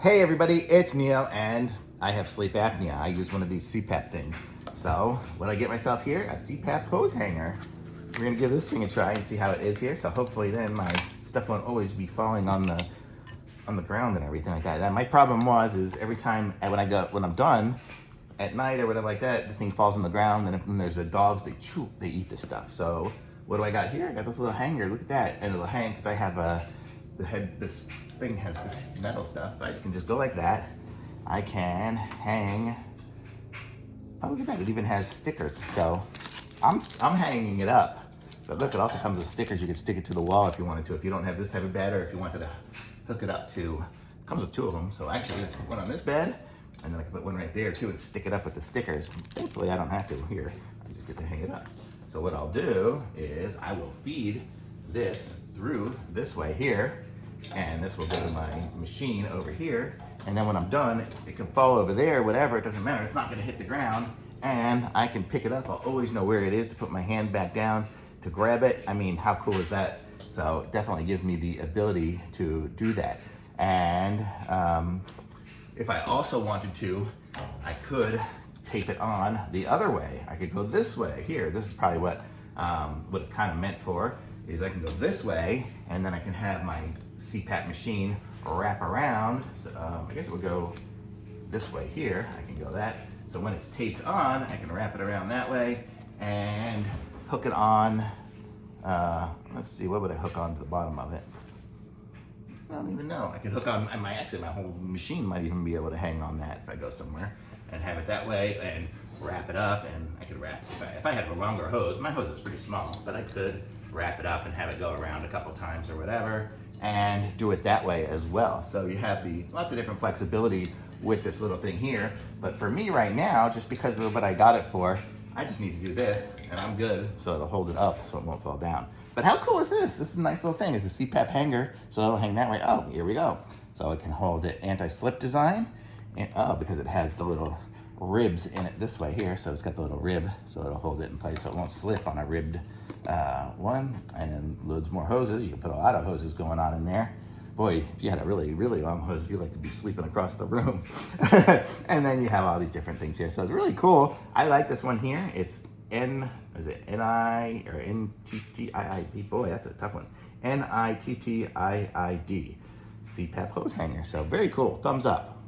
Hey everybody, it's Neil and I have sleep apnea. I use one of these CPAP things. So what I get myself here, a CPAP hose hanger. We're gonna give this thing a try and see how it is here. So hopefully then my stuff won't always be falling on the ground and everything like that. And my problem is every time when I'm done at night or whatever like that, the thing falls on the ground, and then there's the dogs, they eat the stuff. So what do I got here? I got this little hanger, look at that. And it'll hang because I have this thing has this metal stuff. I can just go like that. I can hang. Oh, look at that! It even has stickers. So I'm hanging it up. But look, it also comes with stickers. You can stick it to the wall if you wanted to. If you don't have this type of bed, or if you wanted to hook it up to, it comes with two of them. So actually, I can put one on this bed, and then I can put one right there too, and stick it up with the stickers. Thankfully, I don't have to here. I just get to hang it up. So what I'll do is I will feed this through this way here, and this will go to my machine over here. And then when I'm done, it can fall over there, whatever, it doesn't matter. It's not gonna hit the ground, and I can pick it up. I'll always know where it is to put my hand back down to grab it. I mean, how cool is that? So it definitely gives me the ability to do that. And if I also wanted to, I could tape it on the other way. I could go this way here. This is probably what it's kind of meant for, is I can go this way, and then I can have my CPAP machine wrap around. So, I guess it would go this way here. I can go that. So when it's taped on, I can wrap it around that way and hook it on. Let's see, what would I hook on to the bottom of it? I don't even know. I could hook on, my whole machine might even be able to hang on that if I go somewhere and have it that way and wrap it up. And I could wrap, if I had a longer hose, my hose is pretty small, but I could wrap it up and have it go around a couple times or whatever and do it that way as well. So you have lots of different flexibility with this little thing here. But for me right now, just because of what I got it for, I just need to do this and I'm good. So it'll hold it up so it won't fall down. But how cool is this? This is a nice little thing. It's a CPAP hanger, so it'll hang that way. Oh, here we go. So it can hold it anti-slip design. And, because it has the little ribs in it this way here. So it's got the little rib, so it'll hold it in place so it won't slip on a ribbed one. And then loads more hoses. You can put a lot of hoses going on in there. Boy, if you had a really, really long hose, you'd like to be sleeping across the room. And then you have all these different things here. So it's really cool. I like this one here. It's N-I or N-T-T-I-I-D. Boy, that's a tough one. N-I-T-T-I-I-D. CPAP hose hanger. So very cool. Thumbs up.